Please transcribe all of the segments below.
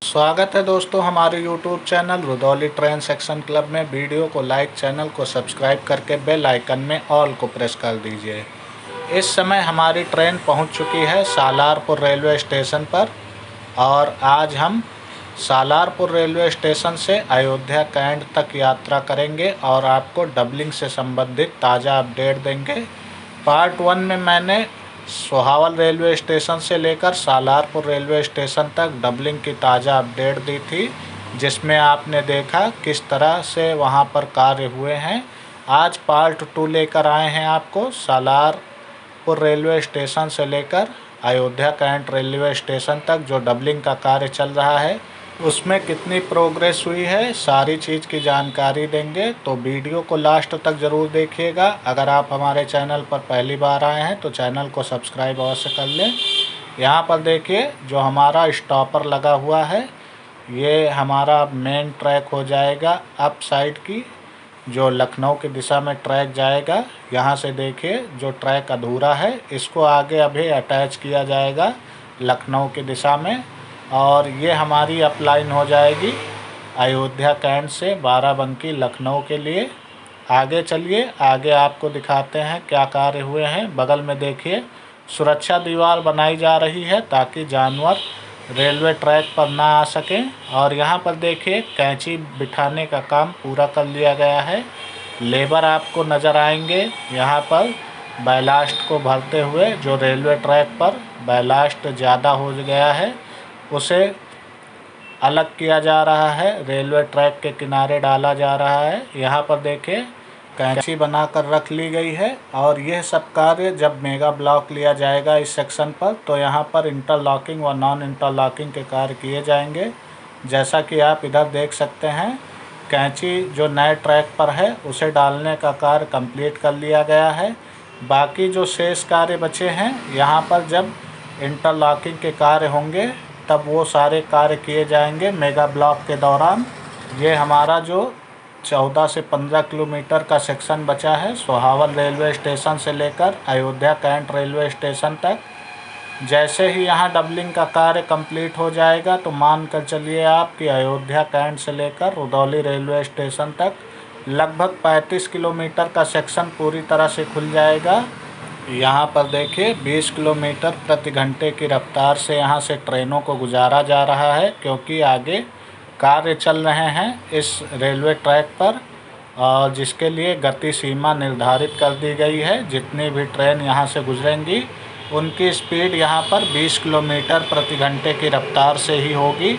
स्वागत है दोस्तों हमारे YouTube channel Rudauli train section club में। वीडियो को लाइक, चैनल को सब्सक्राइब करके बेल आइकन में ऑल को प्रेस कर दीजिए। इस समय हमारी ट्रेन पहुंच चुकी है सालारपुर रेलवे स्टेशन पर और आज हम सालारपुर रेलवे स्टेशन से अयोध्या कैंट तक यात्रा करेंगे और आपको डबलिंग से संबंधित ताज़ा अपडेट देंगे। पार्ट 1 में मैंने सोहावल रेलवे स्टेशन से लेकर सालारपुर रेलवे स्टेशन तक डबलिंग की ताज़ा अपडेट दी थी, जिसमें आपने देखा किस तरह से वहां पर कार्य हुए हैं। आज पार्ट 2 लेकर आए हैं आपको सालारपुर रेलवे स्टेशन से लेकर अयोध्या कैंट रेलवे स्टेशन तक जो डबलिंग का कार्य चल रहा है उसमें कितनी प्रोग्रेस हुई है, सारी चीज़ की जानकारी देंगे। तो वीडियो को लास्ट तक ज़रूर देखिएगा। अगर आप हमारे चैनल पर पहली बार आए हैं तो चैनल को सब्सक्राइब अवश्य कर लें। यहाँ पर देखिए जो हमारा स्टॉपर लगा हुआ है, ये हमारा मेन ट्रैक हो जाएगा अप साइड की, जो लखनऊ की दिशा में ट्रैक जाएगा। यहाँ से देखिए जो ट्रैक अधूरा है इसको आगे अभी अटैच किया जाएगा लखनऊ की दिशा में, और ये हमारी अपलाइन हो जाएगी अयोध्या कैंट से बाराबंकी लखनऊ के लिए। आगे चलिए, आगे आपको दिखाते हैं क्या कार्य हुए हैं। बगल में देखिए सुरक्षा दीवार बनाई जा रही है ताकि जानवर रेलवे ट्रैक पर ना आ सकें। और यहाँ पर देखिए कैंची बिठाने का काम पूरा कर लिया गया है। लेबर आपको नज़र आएंगे यहाँ पर बैलास्ट को भरते हुए। जो रेलवे ट्रैक पर बैलास्ट ज़्यादा हो गया है उसे अलग किया जा रहा है, रेलवे ट्रैक के किनारे डाला जा रहा है। यहाँ पर देखिए कैंची बनाकर रख ली गई है। और यह सब कार्य जब मेगा ब्लॉक लिया जाएगा इस सेक्शन पर तो यहाँ पर इंटरलॉकिंग व नॉन इंटरलॉकिंग के कार्य किए जाएंगे। जैसा कि आप इधर देख सकते हैं कैंची जो नए ट्रैक पर है उसे डालने का कार्य कंप्लीट कर लिया गया है। बाकी जो शेष कार्य बचे हैं यहाँ पर जब इंटरलॉकिंग के कार्य होंगे तब वो सारे कार्य किए जाएंगे मेगा ब्लॉक के दौरान। ये हमारा जो 14 से 15 किलोमीटर का सेक्शन बचा है सोहावल रेलवे स्टेशन से लेकर अयोध्या कैंट रेलवे स्टेशन तक। जैसे ही यहाँ डबलिंग का कार्य कंप्लीट हो जाएगा तो मान कर चलिए आप कि अयोध्या कैंट से लेकर रुदौली रेलवे स्टेशन तक लगभग 35 किलोमीटर का सेक्शन पूरी तरह से खुल जाएगा। यहाँ पर देखिए 20 किलोमीटर प्रति घंटे की रफ्तार से यहाँ से ट्रेनों को गुजारा जा रहा है, क्योंकि आगे कार्य चल रहे हैं इस रेलवे ट्रैक पर और जिसके लिए गति सीमा निर्धारित कर दी गई है। जितनी भी ट्रेन यहाँ से गुजरेंगी उनकी स्पीड यहाँ पर 20 किलोमीटर प्रति घंटे की रफ्तार से ही होगी।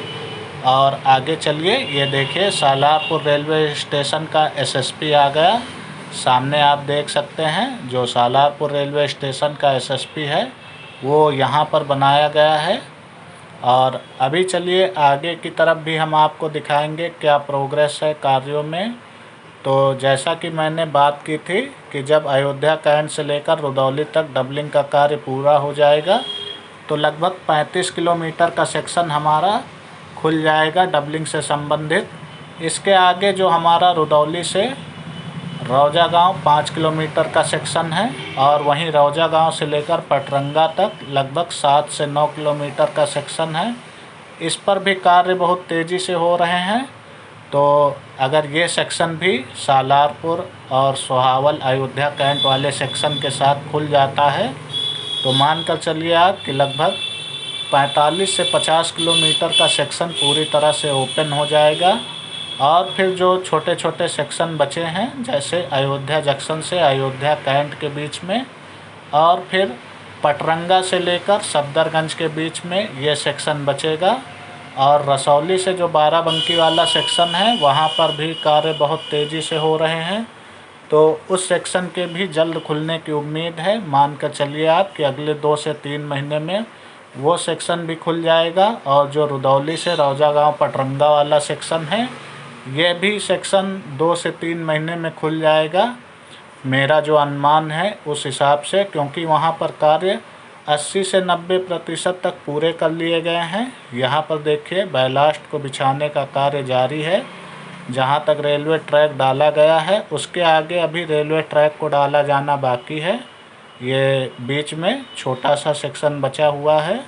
और आगे चलिए, ये देखिए सालारपुर रेलवे स्टेशन का एसएसपी आ गया। सामने आप देख सकते हैं जो सालारपुर रेलवे स्टेशन का एसएसपी है वो यहाँ पर बनाया गया है। और अभी चलिए आगे की तरफ भी हम आपको दिखाएंगे क्या प्रोग्रेस है कार्यों में। तो जैसा कि मैंने बात की थी कि जब अयोध्या कैंट से लेकर रुदौली तक डबलिंग का कार्य पूरा हो जाएगा तो लगभग 35 किलोमीटर का सेक्शन हमारा खुल जाएगा डबलिंग से संबंधित। इसके आगे जो हमारा रुदौली से रौजा गांव 5 किलोमीटर का सेक्शन है और वहीं रौजा गांव से लेकर पटरंगा तक लगभग 7 से 9 किलोमीटर का सेक्शन है। इस पर भी कार्य बहुत तेज़ी से हो रहे हैं। तो अगर ये सेक्शन भी सालारपुर और सोहावल अयोध्या कैंट वाले सेक्शन के साथ खुल जाता है तो मान कर चलिए आप कि लगभग 45 से 50 किलोमीटर का सेक्शन पूरी तरह से ओपन हो जाएगा। और फिर जो छोटे छोटे सेक्शन बचे हैं जैसे अयोध्या जंक्शन से अयोध्या कैंट के बीच में और फिर पटरंगा से लेकर सफदरगंज के बीच में ये सेक्शन बचेगा। और रसौली से जो बाराबंकी वाला सेक्शन है वहाँ पर भी कार्य बहुत तेज़ी से हो रहे हैं, तो उस सेक्शन के भी जल्द खुलने की उम्मीद है। मान कर चलिए आप कि अगले 2 से 3 महीने में वो सेक्शन भी खुल जाएगा। और जो रुदौली से रौजा गाँव पटरंगा वाला सेक्शन है ये भी सेक्शन 2 से 3 महीने में खुल जाएगा, मेरा जो अनुमान है उस हिसाब से, क्योंकि वहाँ पर कार्य 80 से 90% तक पूरे कर लिए गए हैं। यहाँ पर देखिए बैलास्ट को बिछाने का कार्य जारी है। जहाँ तक रेलवे ट्रैक डाला गया है उसके आगे अभी रेलवे ट्रैक को डाला जाना बाकी है। ये बीच में छोटा सा सेक्शन बचा हुआ है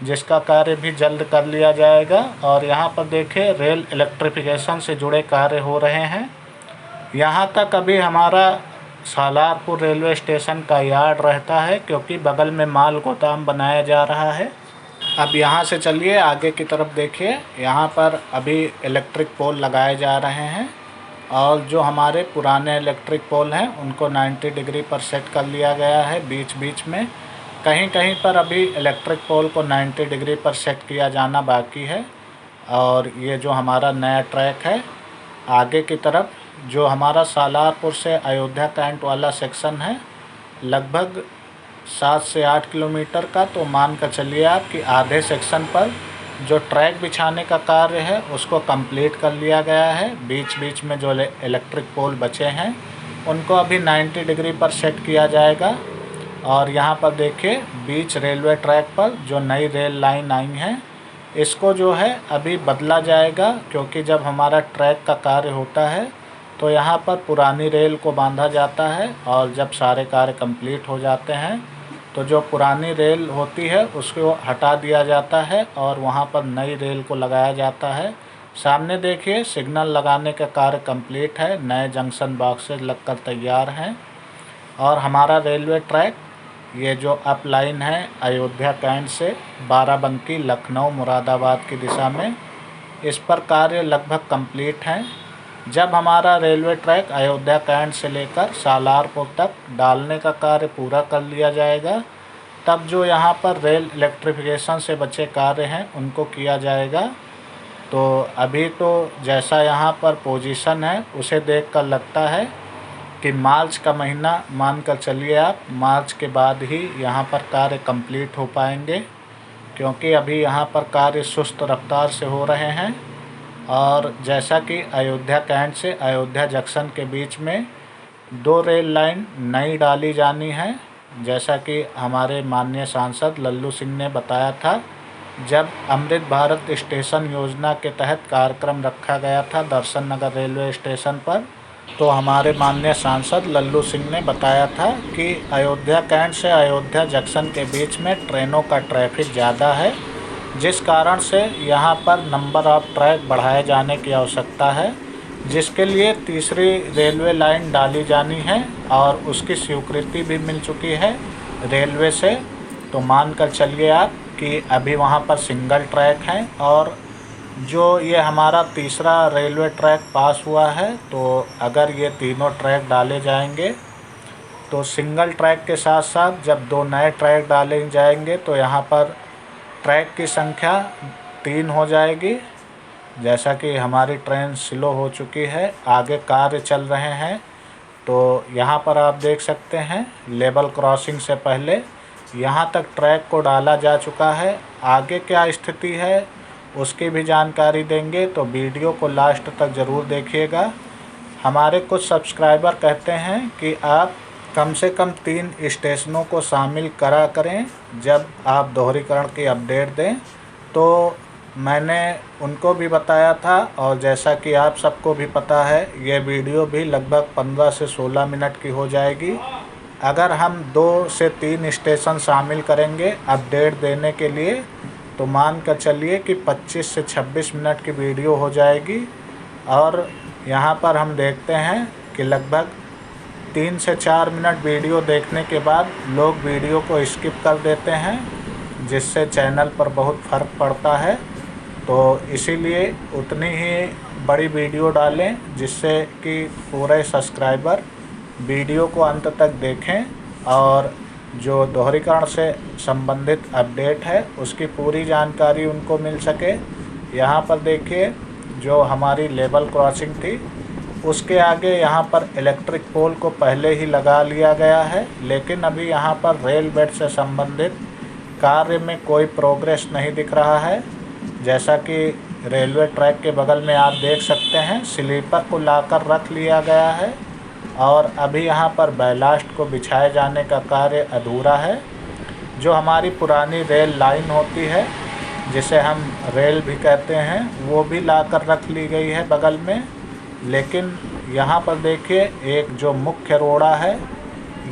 जिसका कार्य भी जल्द कर लिया जाएगा। और यहाँ पर देखिए रेल इलेक्ट्रिफिकेशन से जुड़े कार्य हो रहे हैं। यहाँ तक अभी हमारा सालारपुर रेलवे स्टेशन का यार्ड रहता है, क्योंकि बगल में माल गोदाम बनाया जा रहा है। अब यहाँ से चलिए आगे की तरफ देखिए, यहाँ पर अभी इलेक्ट्रिक पोल लगाए जा रहे हैं और जो हमारे पुराने इलेक्ट्रिक पोल हैं उनको 90 डिग्री पर सेट कर लिया गया है। बीच बीच में कहीं कहीं पर अभी इलेक्ट्रिक पोल को 90 डिग्री पर सेट किया जाना बाकी है। और ये जो हमारा नया ट्रैक है आगे की तरफ, जो हमारा सालारपुर से अयोध्या कैंट वाला सेक्शन है, लगभग 7 से 8 किलोमीटर का, तो मान कर चलिए आप कि आधे सेक्शन पर जो ट्रैक बिछाने का कार्य है उसको कंप्लीट कर लिया गया है। बीच बीच में जो इलेक्ट्रिक पोल बचे हैं उनको अभी 90 डिग्री पर सेट किया जाएगा। और यहाँ पर देखिए बीच रेलवे ट्रैक पर जो नई रेल लाइन आई है इसको जो है अभी बदला जाएगा, क्योंकि जब हमारा ट्रैक का कार्य होता है तो यहाँ पर पुरानी रेल को बांधा जाता है और जब सारे कार्य कंप्लीट हो जाते हैं तो जो पुरानी रेल होती है उसको हटा दिया जाता है और वहाँ पर नई रेल को लगाया जाता है। सामने देखिए सिग्नल लगाने का कार्य कंप्लीट है, नए जंक्शन बॉक्सेस लगकर तैयार हैं। और हमारा रेलवे ट्रैक ये जो अप लाइन है अयोध्या कैंट से बाराबंकी, लखनऊ, मुरादाबाद की दिशा में, इस पर कार्य लगभग कंप्लीट हैं। जब हमारा रेलवे ट्रैक अयोध्या कैंट से लेकर सालारपुर तक डालने का कार्य पूरा कर लिया जाएगा, तब जो यहाँ पर रेल इलेक्ट्रिफिकेशन से बचे कार्य हैं उनको किया जाएगा। तो अभी तो जैसा यहाँ पर पोजीशन है उसे देखकर लगता है कि मार्च का महीना मान कर चलिए आप, मार्च के बाद ही यहाँ पर कार्य कंप्लीट हो पाएंगे, क्योंकि अभी यहाँ पर कार्य सुस्त रफ्तार से हो रहे हैं। और जैसा कि अयोध्या कैंट से अयोध्या जंक्शन के बीच में 2 रेल लाइन नई डाली जानी है, जैसा कि हमारे माननीय सांसद लल्लू सिंह ने बताया था जब अमृत भारत स्टेशन योजना के तहत कार्यक्रम रखा गया था दर्शन नगर रेलवे स्टेशन पर। तो हमारे माननीय सांसद लल्लू सिंह ने बताया था कि अयोध्या कैंट से अयोध्या जंक्शन के बीच में ट्रेनों का ट्रैफिक ज़्यादा है, जिस कारण से यहाँ पर नंबर ऑफ ट्रैक बढ़ाए जाने की आवश्यकता है, जिसके लिए तीसरी रेलवे लाइन डाली जानी है और उसकी स्वीकृति भी मिल चुकी है रेलवे से। तो मान कर चलिए आप कि अभी वहाँ पर सिंगल ट्रैक है और जो ये हमारा तीसरा रेलवे ट्रैक पास हुआ है, तो अगर ये तीनों ट्रैक डाले जाएंगे तो सिंगल ट्रैक के साथ साथ जब 2 नए ट्रैक डाले जाएंगे तो यहाँ पर ट्रैक की संख्या 3 हो जाएगी। जैसा कि हमारी ट्रेन स्लो हो चुकी है, आगे कार्य चल रहे हैं, तो यहाँ पर आप देख सकते हैं लेवल क्रॉसिंग से पहले यहाँ तक ट्रैक को डाला जा चुका है। आगे क्या स्थिति है उसकी भी जानकारी देंगे, तो वीडियो को लास्ट तक ज़रूर देखिएगा। हमारे कुछ सब्सक्राइबर कहते हैं कि आप कम से कम 3 स्टेशनों को शामिल करा करें जब आप दोहरीकरण की अपडेट दें, तो मैंने उनको भी बताया था। और जैसा कि आप सबको भी पता है ये वीडियो भी लगभग 15 से 16 मिनट की हो जाएगी। अगर हम 2 से 3 स्टेशन शामिल करेंगे अपडेट देने के लिए तो मान कर चलिए कि 25 से 26 मिनट की वीडियो हो जाएगी। और यहाँ पर हम देखते हैं कि लगभग 3 से 4 मिनट वीडियो देखने के बाद लोग वीडियो को स्किप कर देते हैं, जिससे चैनल पर बहुत फ़र्क पड़ता है। तो इसीलिए उतनी ही बड़ी वीडियो डालें जिससे कि पूरे सब्सक्राइबर वीडियो को अंत तक देखें और जो दोहरीकरण से संबंधित अपडेट है उसकी पूरी जानकारी उनको मिल सके। यहाँ पर देखिए जो हमारी लेवल क्रॉसिंग थी उसके आगे यहाँ पर इलेक्ट्रिक पोल को पहले ही लगा लिया गया है, लेकिन अभी यहाँ पर रेल बेड से संबंधित कार्य में कोई प्रोग्रेस नहीं दिख रहा है। जैसा कि रेलवे ट्रैक के बगल में आप देख सकते हैं स्लीपर को लाकर रख लिया गया है और अभी यहाँ पर बैलास्ट को बिछाए जाने का कार्य अधूरा है। जो हमारी पुरानी रेल लाइन होती है जिसे हम रेल भी कहते हैं वो भी लाकर रख ली गई है बगल में, लेकिन यहाँ पर देखिए एक जो मुख्य रोड़ा है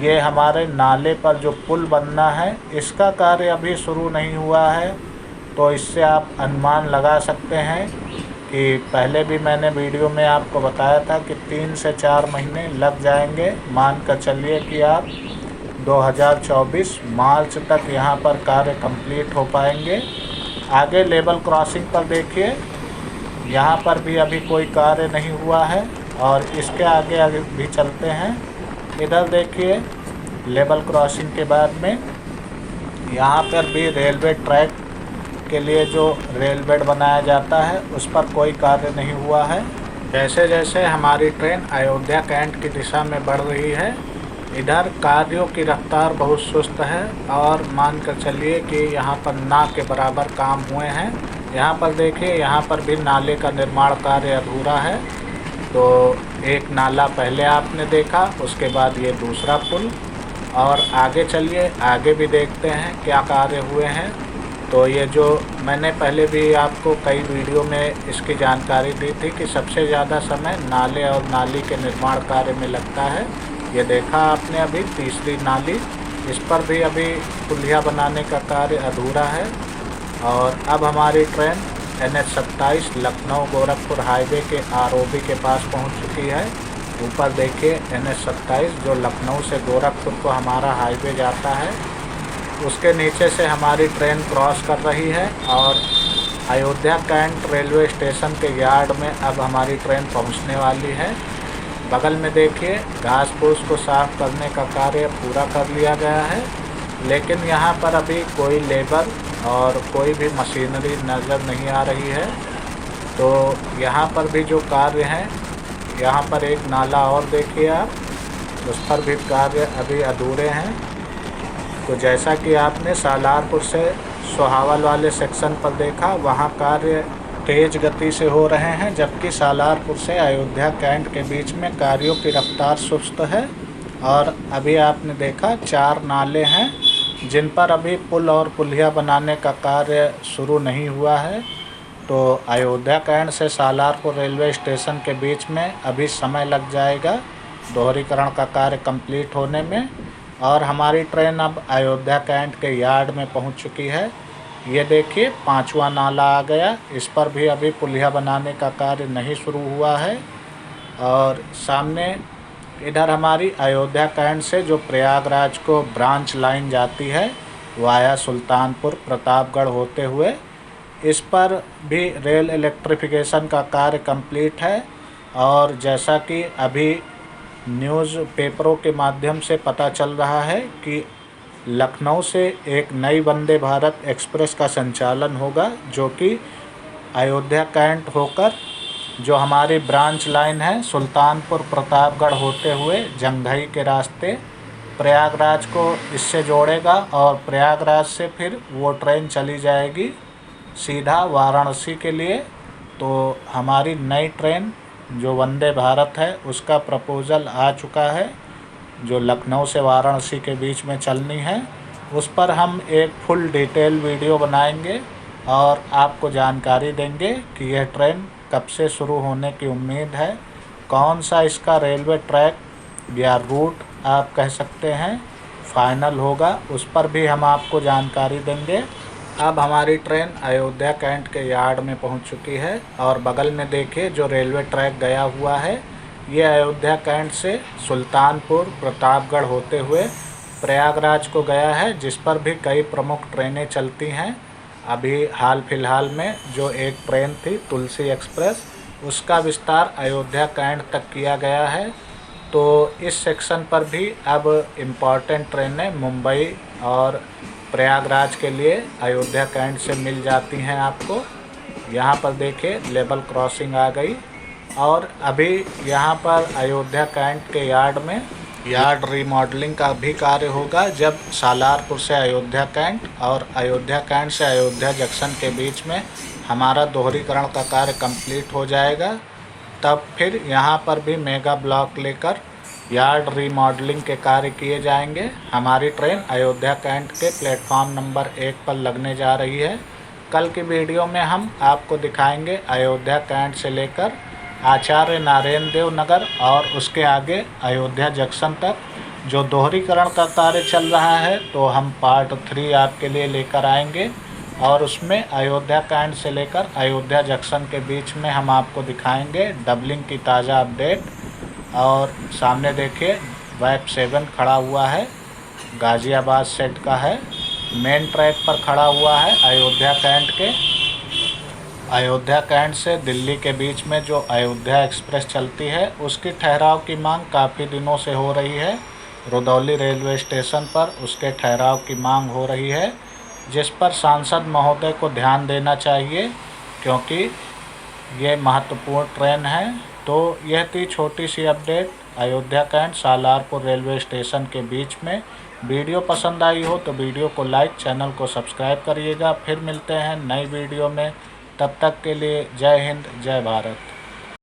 ये हमारे नाले पर जो पुल बनना है इसका कार्य अभी शुरू नहीं हुआ है। तो इससे आप अनुमान लगा सकते हैं कि पहले भी मैंने वीडियो में आपको बताया था कि 3 से 4 महीने लग जाएंगे। मान कर चलिए कि आप 2024 मार्च तक यहाँ पर कार्य कंप्लीट हो पाएंगे। आगे लेवल क्रॉसिंग पर देखिए, यहाँ पर भी अभी कोई कार्य नहीं हुआ है। और इसके आगे भी चलते हैं। इधर देखिए, लेवल क्रॉसिंग के बाद में यहाँ पर भी रेलवे ट्रैक के लिए जो रेल बेड बनाया जाता है उस पर कोई कार्य नहीं हुआ है। जैसे जैसे हमारी ट्रेन अयोध्या कैंट की दिशा में बढ़ रही है, इधर कार्यों की रफ्तार बहुत सुस्त है। और मान कर चलिए कि यहाँ पर ना के बराबर काम हुए हैं। यहाँ पर देखिए, यहाँ पर भी नाले का निर्माण कार्य अधूरा है। तो एक नाला पहले आपने देखा, उसके बाद ये दूसरा पुल। और आगे चलिए, आगे भी देखते हैं क्या कार्य हुए हैं। तो ये जो मैंने पहले भी आपको कई वीडियो में इसकी जानकारी दी थी कि सबसे ज़्यादा समय नाले और नाली के निर्माण कार्य में लगता है। ये देखा आपने अभी तीसरी नाली, इस पर भी अभी पुलिया बनाने का कार्य अधूरा है। और अब हमारी train NH27 Lucknow Gorakhpur highway के ROB के पास पहुंच चुकी है। ऊपर देखिए NH27 जो लखनऊ से गोरखपुर को हमारा हाईवे जाता है, उसके नीचे से हमारी ट्रेन क्रॉस कर रही है। और अयोध्या कैंट रेलवे स्टेशन के यार्ड में अब हमारी ट्रेन पहुंचने वाली है। बगल में देखिए, घास फूस को साफ़ करने का कार्य पूरा कर लिया गया है, लेकिन यहाँ पर अभी कोई लेबर और कोई भी मशीनरी नज़र नहीं आ रही है। तो यहाँ पर भी जो कार्य हैं, यहाँ पर एक नाला और देखिए आप, उस पर भी कार्य अभी अधूरे हैं। तो जैसा कि आपने सालारपुर से सोहावल वाले सेक्शन पर देखा, वहाँ कार्य तेज़ गति से हो रहे हैं, जबकि सालारपुर से अयोध्या कैंट के बीच में कार्यों की रफ्तार सुस्त है। और अभी आपने देखा 4 नाले हैं जिन पर अभी पुल और पुलिया बनाने का कार्य शुरू नहीं हुआ है। तो अयोध्या कैंट से सालारपुर रेलवे स्टेशन के बीच में अभी समय लग जाएगा दोहरीकरण का कार्य कंप्लीट होने में। और हमारी ट्रेन अब अयोध्या कैंट के यार्ड में पहुंच चुकी है। ये देखिए 5वां नाला आ गया, इस पर भी अभी पुलिया बनाने का कार्य नहीं शुरू हुआ है। और सामने इधर हमारी अयोध्या कैंट से जो प्रयागराज को ब्रांच लाइन जाती है वाया सुल्तानपुर प्रतापगढ़ होते हुए, इस पर भी रेल इलेक्ट्रिफिकेशन का कार्य कंप्लीट है। और जैसा कि अभी न्यूज़ पेपरों के माध्यम से पता चल रहा है कि लखनऊ से एक नई वंदे भारत एक्सप्रेस का संचालन होगा, जो कि अयोध्या कैंट होकर जो हमारी ब्रांच लाइन है सुल्तानपुर प्रतापगढ़ होते हुए जंघई के रास्ते प्रयागराज को इससे जोड़ेगा। और प्रयागराज से फिर वो ट्रेन चली जाएगी सीधा वाराणसी के लिए। तो हमारी नई ट्रेन जो वंदे भारत है उसका प्रपोज़ल आ चुका है, जो लखनऊ से वाराणसी के बीच में चलनी है। उस पर हम एक फुल डिटेल वीडियो बनाएंगे और आपको जानकारी देंगे कि यह ट्रेन कब से शुरू होने की उम्मीद है, कौन सा इसका रेलवे ट्रैक या रूट आप कह सकते हैं फाइनल होगा, उस पर भी हम आपको जानकारी देंगे। अब हमारी ट्रेन अयोध्या कैंट के यार्ड में पहुंच चुकी है। और बगल में देखिए जो रेलवे ट्रैक गया हुआ है, ये अयोध्या कैंट से सुल्तानपुर प्रतापगढ़ होते हुए प्रयागराज को गया है, जिस पर भी कई प्रमुख ट्रेनें चलती हैं। अभी हाल फिलहाल में जो एक ट्रेन थी तुलसी एक्सप्रेस, उसका विस्तार अयोध्या कैंट तक किया गया है। तो इस सेक्शन पर भी अब इम्पॉर्टेंट ट्रेनें मुंबई और प्रयागराज के लिए अयोध्या कैंट से मिल जाती हैं आपको। यहाँ पर देखिए लेवल क्रॉसिंग आ गई। और अभी यहाँ पर अयोध्या कैंट के यार्ड में यार्ड रीमॉडलिंग का भी कार्य होगा। जब सालारपुर से अयोध्या कैंट और अयोध्या कैंट से अयोध्या जंक्शन के बीच में हमारा दोहरीकरण का कार्य कंप्लीट हो जाएगा, तब फिर यहाँ पर भी मेगा ब्लॉक लेकर यार्ड रीमॉडलिंग के कार्य किए जाएंगे। हमारी ट्रेन अयोध्या कैंट के प्लेटफॉर्म नंबर 1 पर लगने जा रही है। कल की वीडियो में हम आपको दिखाएंगे अयोध्या कैंट से लेकर आचार्य नारायण देव नगर और उसके आगे अयोध्या जंक्शन तक जो दोहरीकरण का कार्य चल रहा है। तो हम पार्ट 3 आपके लिए लेकर आएंगे। और उसमें अयोध्या कैंट से लेकर अयोध्या जंक्शन के बीच में हम आपको दिखाएंगे डबलिंग की ताज़ा अपडेट। और सामने देखिए वेब 7 खड़ा हुआ है, गाज़ियाबाद सेट का है, मेन ट्रैक पर खड़ा हुआ है अयोध्या कैंट के। अयोध्या कैंट से दिल्ली के बीच में जो अयोध्या एक्सप्रेस चलती है उसकी ठहराव की मांग काफ़ी दिनों से हो रही है। रुदौली रेलवे स्टेशन पर उसके ठहराव की मांग हो रही है, जिस पर सांसद महोदय को ध्यान देना चाहिए, क्योंकि ये महत्वपूर्ण ट्रेन है। तो यह थी छोटी सी update Ayodhya cantt Salarpur railway station के बीच में। वीडियो पसंद आई हो तो वीडियो को लाइक, चैनल को सब्सक्राइब करिएगा। फिर मिलते हैं नई वीडियो में, तब तक के लिए जय हिंद, जय भारत।